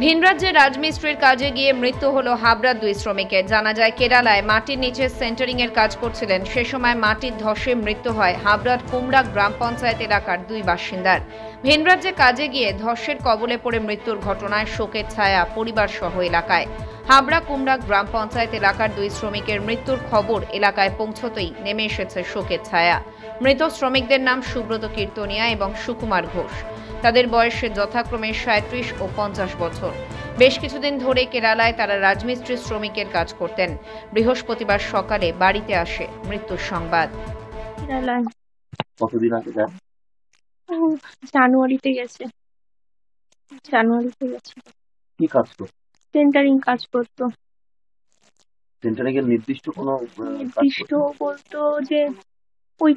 ভিন রাজ্যে রাজমিস্ত্রির কাজে গিয়ে মৃত্যু হলো হাবড়ার দুই শ্রমিকের। জানা যায় কেরালায় মাটির নিচে সেন্টারিং এর কাজ করছিলেন, সে সময় মাটির ধসে মৃত্যু হয় হাবড়ার কুমড়া গ্রাম পঞ্চায়েত এলাকার দুই বাসিন্দার। ভিন রাজ্যে কাজে গিয়ে ধসের কবলে পড়ে মৃত্যুর ঘটনায় শোকের ছায়া পরিবার সহ এলাকায়। হাবড়া কুমড়া গ্রাম পঞ্চায়েত এলাকার দুই শ্রমিকের মৃত্যুর খবর এলাকায় পৌঁছতেই নেমে এসেছে শোকের ছায়া। মৃত শ্রমিকদের নাম সুব্রত কীর্তনিয়া এবং সুকুমার ঘোষ। তাদের বয়সে যথাক্রমে 37 ও 50 বছর। বেশ কিছুদিন ধরে কেরালায় তারা রাজমিস্ত্রি শ্রমিকের কাজ করতেন। বৃহস্পতিবার সকালে বাড়িতে আসে মৃত্যুর সংবাদ। কেরালায় কতদিন আগে যান? জানুয়ারিতে গেছে। কি কাজ করতো? সেন্টারিং কাজ করতো। সেন্টারিং এর নির্দিষ্ট কোনো নির্দিষ্ট বলতো যে ওই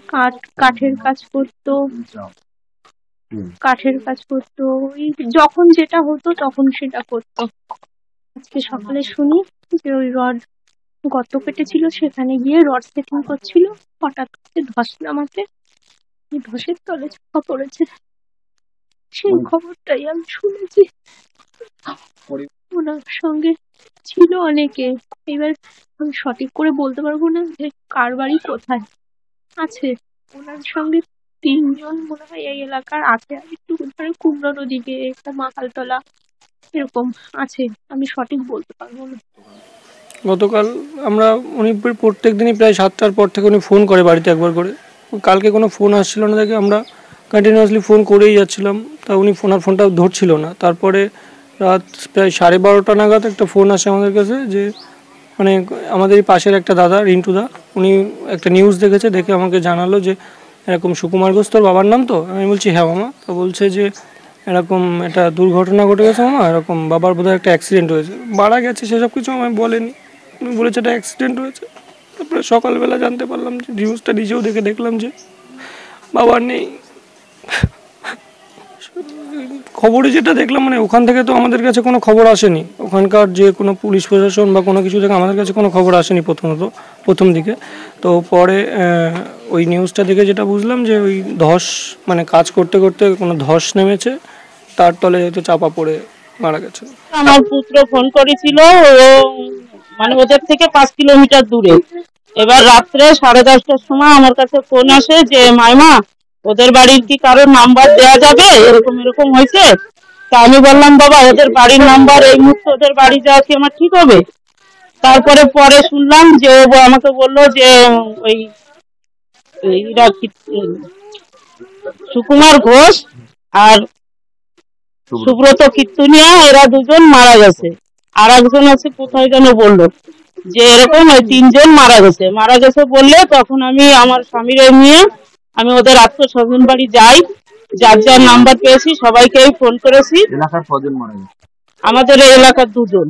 কাঠের কাজ করতো। ওই যখন যেটা হতো তখন সেটা করতো। আজকে সকালে শুনি যে ওই রড গর্ত কেটেছিল, সেখানে গিয়ে রড সেটিং করছিল, হঠাৎ করে ধস নামাতে ধসের তলে চাপা পড়েছে। সেই খবরটাই আমি শুনেছি। ওনার সঙ্গে ছিল অনেকে, এবার আমি সঠিক করে বলতে পারবো না যে কার বাড়ি কোথায় আছে। ওনার সঙ্গে 3 জন মনে হয় এই এলাকার আছে, আর একটু ধরে কুমড়োর ওদিকে একটা মাকালতলা এরকম আছে, আমি সঠিক বলতে পারবো না। গতকাল উনি প্রত্যেক দিনই প্রায় 7টার পর থেকে উনি ফোন করে বাড়িতে একবার করে। কালকে কোনো ফোন আসছিল না দেখে আমরা কন্টিনিউয়াসলি ফোন করেই যাচ্ছিলাম, তা উনি ফোনটা ধরছিল না। তারপরে রাত প্রায় 12:30 নাগাদ একটা ফোন আসে আমাদের কাছে যে মানে আমাদের এই পাশের একটা দাদা রিন্টুদা, উনি একটা নিউজ দেখেছে, দেখে আমাকে জানালো যে এরকম সুকুমার ঘোষ তোর বাবার নাম তো? আমি বলছি হ্যাঁ মামা। তো বলছে যে এরকম একটা দুর্ঘটনা ঘটে গেছে মামা, এরকম বাবার বোধহয় একটা অ্যাক্সিডেন্ট হয়েছে, মারা গেছে, সেসব কিছু আমায় বলেনি। উনি বলেছে একটা অ্যাক্সিডেন্ট হয়েছে। তারপরে সকালবেলা জানতে পারলাম যে নিউজটা নিজেও দেখলাম যে বাবার নেই। খবরে যেটা দেখলাম মানে ওখান থেকে তো আমাদের কাছে কোনো খবর আসেনি, ওখানকার যে কোনো পুলিশ প্রশাসন বা কোনো কিছু থেকে আমাদের কাছে কোনো খবর আসেনি প্রথম দিকে। তো পরে ওই নিউজটা দেখে যেটা বুঝলাম যে ওই ধস মানে কাজ করতে করতে কোনো ধস নেমেছে, তার তলে হয়তো চাপা পড়ে মারা গেছে। আমার পুত্র ফোন করেছিল, ও মানে ওদের থেকে 5 কিলোমিটার দূরে। এবার রাত্রে 10:30টার সময় আমার কাছে ফোন আসে যে মাইমা ওদের বাড়ির কি কারোর নাম্বার দেওয়া যাবে, এরকম হয়েছে। তা আমি বললাম বাবা ওদের বাড়ির নাম্বার এই মুহূর্তে ওদের বাড়ি যাওয়া কি আমার ঠিক হবে? তারপরে পরে শুনলাম যে ও আমাকে বললো যে ওই সুকুমার ঘোষ আর সুব্রত কীর্তনিয়া এরা দুজন মারা গেছে। আর একজন আছে কোথায় যেন বললো যে এরকম ওই 3 জন মারা গেছে বললে তখন আমি আমার স্বামীর নিয়ে আমি ওদের আত্মস্বজন বাড়ি যাই। যার যার নাম্বার পেয়েছি সবাইকে ফোন করেছি। এলাকার কজন মারা গেছে? আমাদের এই এলাকার 2 জন।